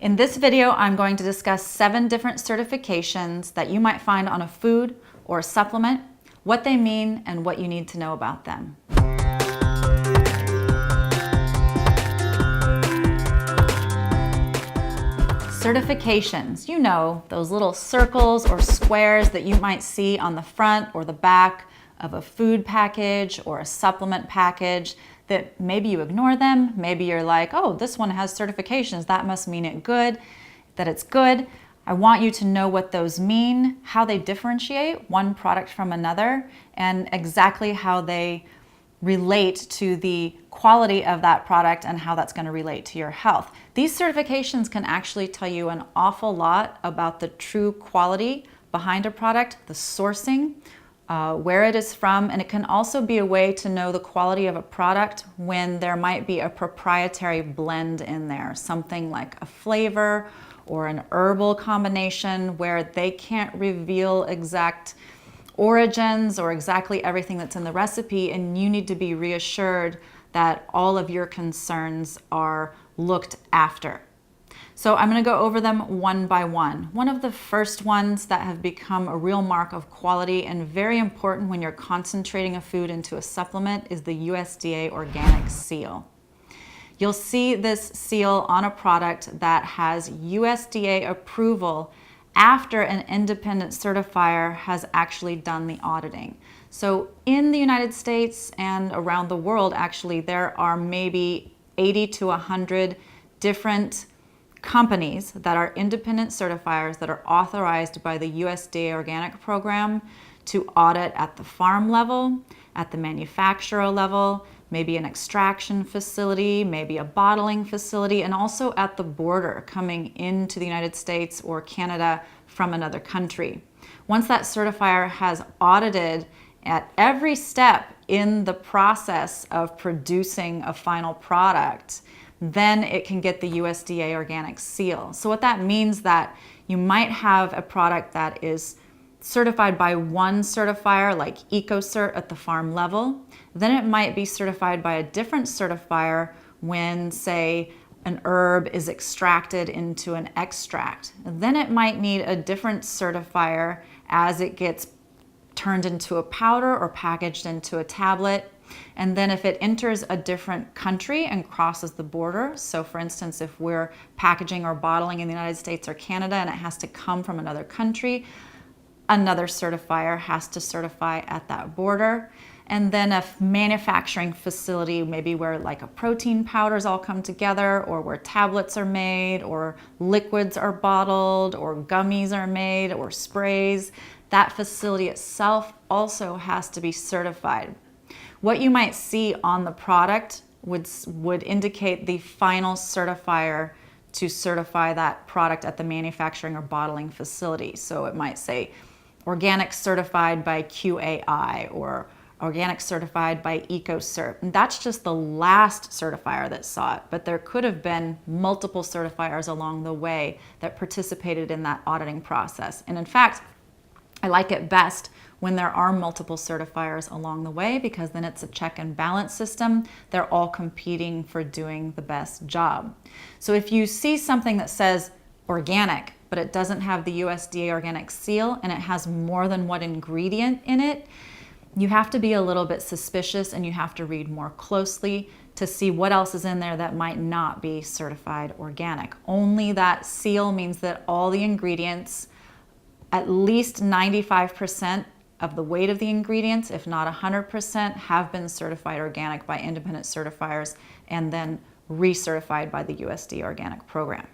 In this video, I'm going to discuss 7 different certifications that you might find on a food or a supplement, what they mean, and what you need to know about them. Certifications, you know, those little circles or squares that you might see on the front or the back of a food package or a supplement package that maybe you ignore them. Maybe you're like, oh, this one has certifications. That must mean that it's good. I want you to know what those mean, how they differentiate one product from another, and exactly how they relate to the quality of that product and how that's going to relate to your health. These certifications can actually tell you an awful lot about the true quality behind a product, the sourcing, where it is from, and it can also be a way to know the quality of a product when there might be a proprietary blend in there, something like a flavor or an herbal combination where they can't reveal exact origins or exactly everything that's in the recipe, and you need to be reassured that all of your concerns are looked after. So I'm going to go over them one by one. One of the first ones that have become a real mark of quality and very important when you're concentrating a food into a supplement is the USDA Organic seal. You'll see this seal on a product that has USDA approval after an independent certifier has actually done the auditing. So in the United States and around the world, actually, there are maybe 80 to 100 different companies that are independent certifiers that are authorized by the USDA Organic program to audit at the farm level, at the manufacturer level, maybe an extraction facility, maybe a bottling facility, and also at the border coming into the United States or Canada from another country. Once that certifier has audited at every step in the process of producing a final product, then it can get the USDA Organic seal. So what that means that you might have a product that is certified by one certifier like EcoCert at the farm level, then it might be certified by a different certifier when, say, an herb is extracted into an extract. Then it might need a different certifier as it gets turned into a powder or packaged into a tablet. And then if it enters a different country and crosses the border, so for instance, if we're packaging or bottling in the United States or Canada and it has to come from another country, another certifier has to certify at that border. And then a manufacturing facility, maybe where like a protein powders all come together, or where tablets are made, or liquids are bottled, or gummies are made, or sprays, that facility itself also has to be certified. What you might see on the product would indicate the final certifier to certify that product at the manufacturing or bottling facility. So it might say organic certified by QAI or organic certified by EcoCert. And that's just the last certifier that saw it, but there could have been multiple certifiers along the way that participated in that auditing process. And in fact, I like it best when there are multiple certifiers along the way, because then it's a check and balance system. They're all competing for doing the best job. So if you see something that says organic, but it doesn't have the USDA Organic seal and it has more than one ingredient in it, you have to be a little bit suspicious and you have to read more closely to see what else is in there that might not be certified organic. Only that seal means that all the ingredients, at least 95% of the weight of the ingredients, if not 100%, have been certified organic by independent certifiers and then recertified by the USDA Organic program.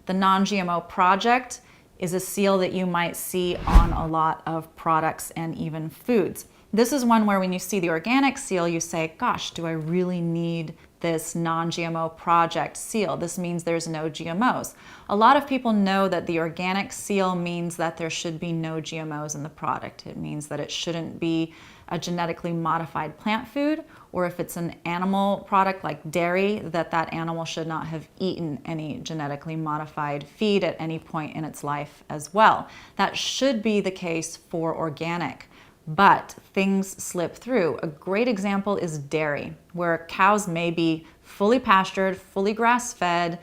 The NonGMO Project is a seal that you might see on a lot of products and even foods. This is one where when you see the organic seal, you say, gosh, do I really need this non-GMO project seal? This means there's no GMOs. A lot of people know that the organic seal means that there should be no GMOs in the product. It means that it shouldn't be a genetically modified plant food, or if it's an animal product like dairy, that animal should not have eaten any genetically modified feed at any point in its life as well. That should be the case for organic. But things slip through. A great example is dairy, where cows may be fully pastured, fully grass-fed,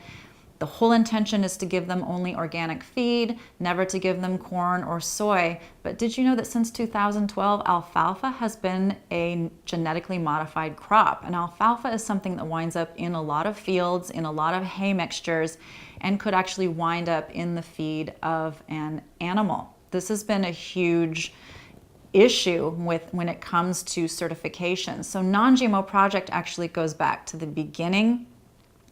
The whole intention is to give them only organic feed, never to give them corn or soy. But did you know that since 2012, alfalfa has been a genetically modified crop? And alfalfa is something that winds up in a lot of fields, in a lot of hay mixtures, and could actually wind up in the feed of an animal. This has been a huge issue when it comes to certification. So NonGMO Project actually goes back to the beginning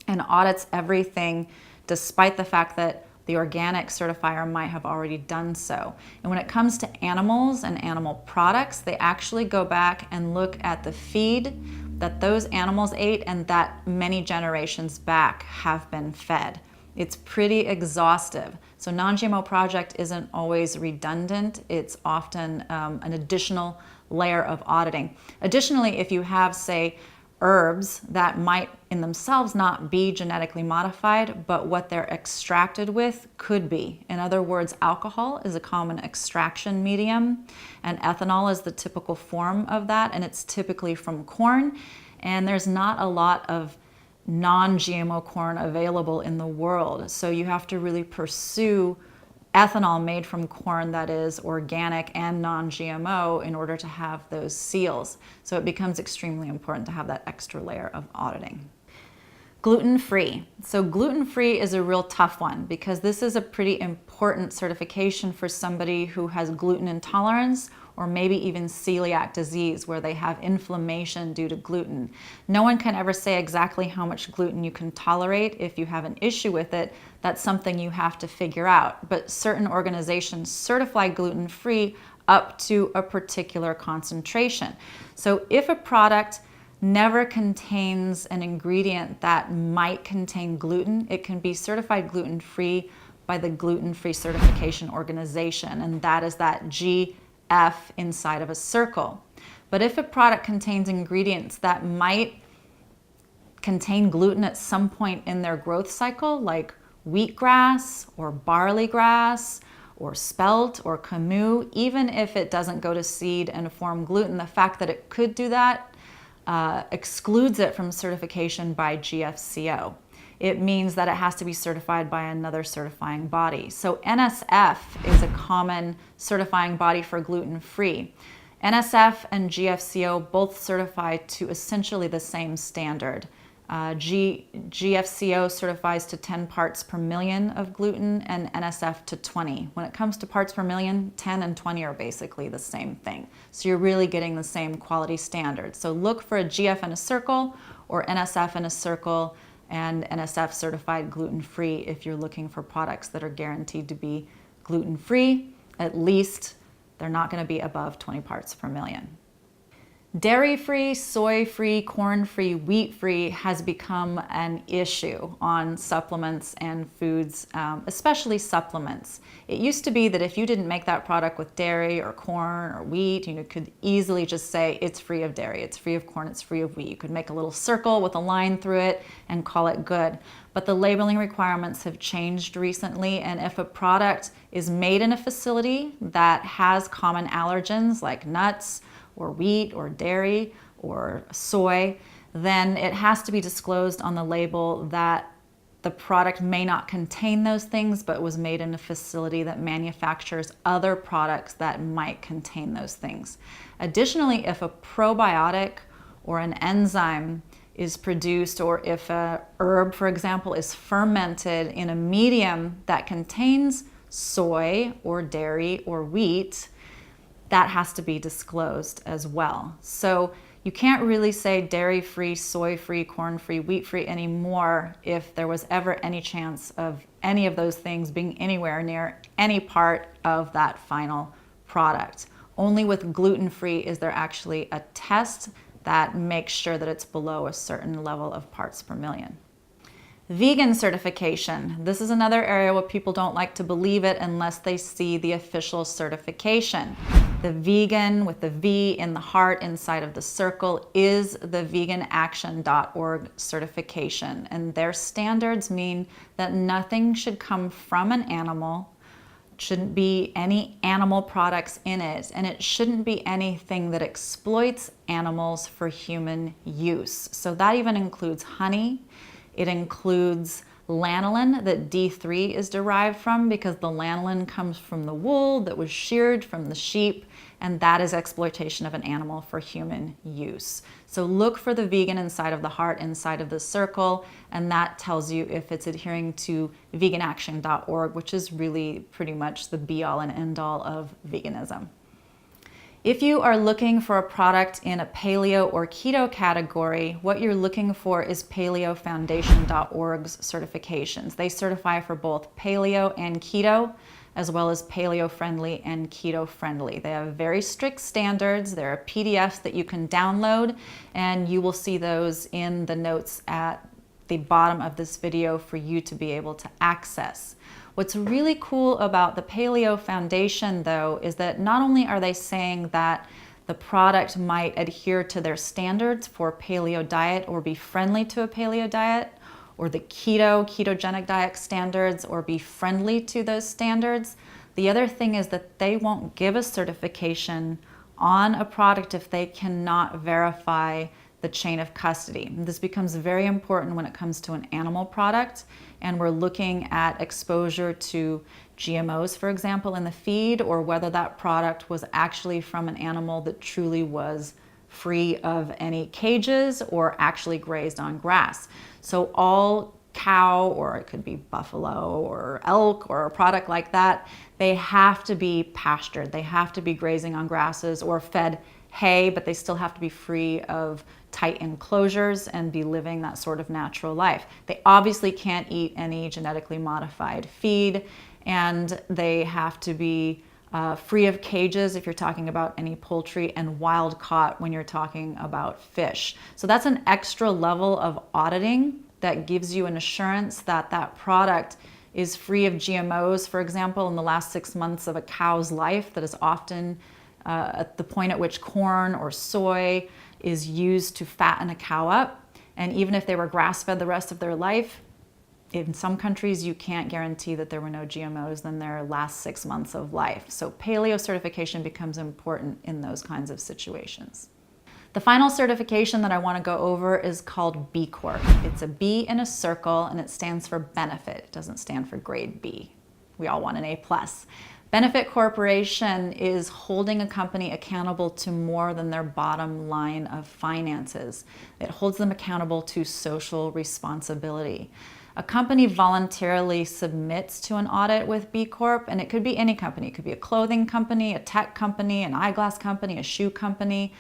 and audits everything, despite the fact that the organic certifier might have already done so. And when it comes to animals and animal products, they actually go back and look at the feed that those animals ate and that many generations back have been fed. It's pretty exhaustive. So NonGMO Project isn't always redundant. It's often an additional layer of auditing. Additionally, if you have, say, herbs that might in themselves not be genetically modified, but what they're extracted with could be. In other words, alcohol is a common extraction medium, and ethanol is the typical form of that, and it's typically from corn. And there's not a lot of non-GMO corn available in the world. So you have to really pursue ethanol made from corn that is organic and non-GMO in order to have those seals. So it becomes extremely important to have that extra layer of auditing. Gluten-free. So gluten-free is a real tough one because this is a pretty important certification for somebody who has gluten intolerance or maybe even celiac disease where they have inflammation due to gluten. No one can ever say exactly how much gluten you can tolerate. If you have an issue with it, that's something you have to figure out. But certain organizations certify gluten-free up to a particular concentration. So if a product never contains an ingredient that might contain gluten, it can be certified gluten-free by the Gluten-Free Certification Organization, and that is that GF inside of a circle. But if a product contains ingredients that might contain gluten at some point in their growth cycle, like wheatgrass or barley grass or spelt or camus, even if it doesn't go to seed and form gluten, the fact that it could do that excludes it from certification by GFCO. It means that it has to be certified by another certifying body. So NSF is a common certifying body for gluten-free. NSF and GFCO both certify to essentially the same standard. GFCO certifies to 10 parts per million of gluten and NSF to 20. When it comes to parts per million, 10 and 20 are basically the same thing. So you're really getting the same quality standard. So look for a GF in a circle or NSF in a circle and NSF certified gluten-free if you're looking for products that are guaranteed to be gluten-free. At least they're not going to be above 20 parts per million. Dairy-free, soy-free, corn-free, wheat-free has become an issue on supplements and foods, especially supplements. It used to be that if you didn't make that product with dairy or corn or wheat, you could easily just say it's free of dairy, it's free of corn, it's free of wheat. You could make a little circle with a line through it and call it good. But the labeling requirements have changed recently, and if a product is made in a facility that has common allergens like nuts, or wheat or dairy or soy, then it has to be disclosed on the label that the product may not contain those things, but was made in a facility that manufactures other products that might contain those things. Additionally, if a probiotic or an enzyme is produced, or if a herb, for example, is fermented in a medium that contains soy or dairy or wheat, that has to be disclosed as well. So you can't really say dairy-free, soy-free, corn-free, wheat-free anymore if there was ever any chance of any of those things being anywhere near any part of that final product. Only with gluten-free is there actually a test that makes sure that it's below a certain level of parts per million. Vegan certification. This is another area where people don't like to believe it unless they see the official certification. The vegan with the V in the heart inside of the circle is the veganaction.org certification. And their standards mean that nothing should come from an animal, shouldn't be any animal products in it, and it shouldn't be anything that exploits animals for human use. So that even includes honey. It includes lanolin that D3 is derived from, because the lanolin comes from the wool that was sheared from the sheep, and that is exploitation of an animal for human use. So look for the vegan inside of the heart, inside of the circle, and that tells you if it's adhering to veganaction.org, which is really pretty much the be-all and end-all of veganism. If you are looking for a product in a paleo or keto category, what you're looking for is paleofoundation.org's certifications. They certify for both paleo and keto, as well as paleo-friendly and keto-friendly. They have very strict standards. There are PDFs that you can download, and you will see those in the notes at the bottom of this video for you to be able to access. What's really cool about the Paleo Foundation, though, is that not only are they saying that the product might adhere to their standards for paleo diet or be friendly to a paleo diet, or the ketogenic diet standards, or be friendly to those standards. The other thing is that they won't give a certification on a product if they cannot verify the chain of custody. This becomes very important when it comes to an animal product, and we're looking at exposure to GMOs, for example, in the feed, or whether that product was actually from an animal that truly was free of any cages or actually grazed on grass. So all cow, or it could be buffalo or elk or a product like that, they have to be pastured. They have to be grazing on grasses or fed hay, but they still have to be free of tight enclosures and be living that sort of natural life. They obviously can't eat any genetically modified feed, and they have to be free of cages if you're talking about any poultry, and wild caught when you're talking about fish. So that's an extra level of auditing that gives you an assurance that that product is free of GMOs, for example, in the last 6 months of a cow's life, that is often at the point at which corn or soy is used to fatten a cow up. And even if they were grass-fed the rest of their life, in some countries you can't guarantee that there were no GMOs in their last 6 months of life. So paleo certification becomes important in those kinds of situations. The final certification that I want to go over is called B Corp. It's a B in a circle, and it stands for benefit. It doesn't stand for grade B. We all want an A+. Benefit Corporation is holding a company accountable to more than their bottom line of finances. It holds them accountable to social responsibility. A company voluntarily submits to an audit with B Corp, and it could be any company. It could be a clothing company, a tech company, an eyeglass company, a shoe company.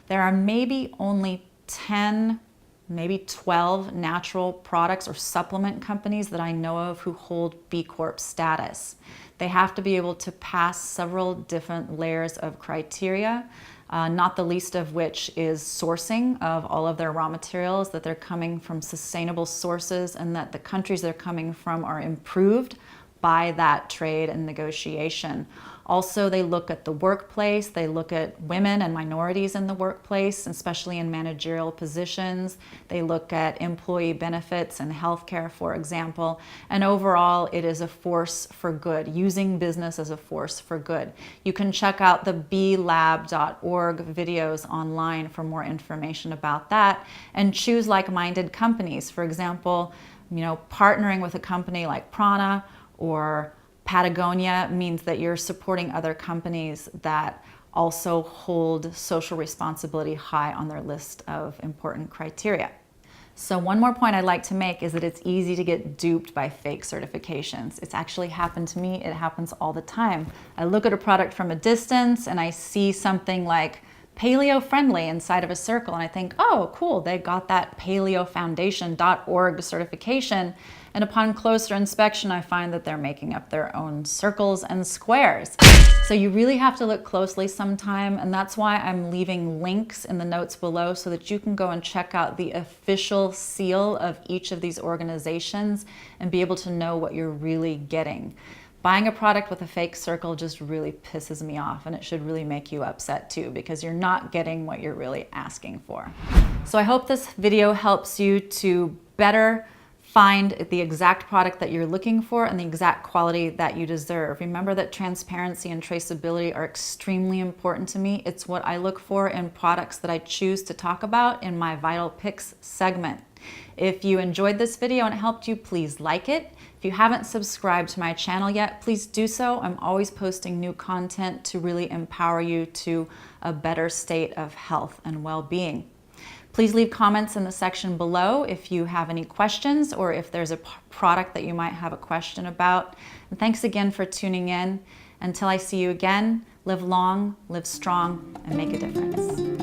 There are maybe only 10, maybe 12 natural products or supplement companies that I know of who hold B Corp status. They have to be able to pass several different layers of criteria, not the least of which is sourcing of all of their raw materials, that they're coming from sustainable sources, and that the countries they're coming from are improved by that trade and negotiation. Also, they look at the workplace. They look at women and minorities in the workplace, especially in managerial positions. They look at employee benefits and healthcare, for example. And overall, it is a force for good, using business as a force for good. You can check out the blab.org videos online for more information about that, and choose like-minded companies. For example, partnering with a company like Prana or Patagonia means that you're supporting other companies that also hold social responsibility high on their list of important criteria. So one more point I'd like to make is that it's easy to get duped by fake certifications. It's actually happened to me. It happens all the time. I look at a product from a distance and I see something like paleo friendly inside of a circle, and I think, oh, cool, they got that paleofoundation.org certification. And upon closer inspection, I find that they're making up their own circles and squares. So you really have to look closely sometime, and that's why I'm leaving links in the notes below so that you can go and check out the official seal of each of these organizations and be able to know what you're really getting. Buying a product with a fake circle just really pisses me off, and it should really make you upset too, because you're not getting what you're really asking for. So I hope this video helps you to better find the exact product that you're looking for and the exact quality that you deserve. Remember that transparency and traceability are extremely important to me. It's what I look for in products that I choose to talk about in my Vital Picks segment. If you enjoyed this video and it helped you, please like it. If you haven't subscribed to my channel yet, please do so. I'm always posting new content to really empower you to a better state of health and well-being. Please leave comments in the section below if you have any questions or if there's a product that you might have a question about. And thanks again for tuning in. Until I see you again, live long, live strong, and make a difference.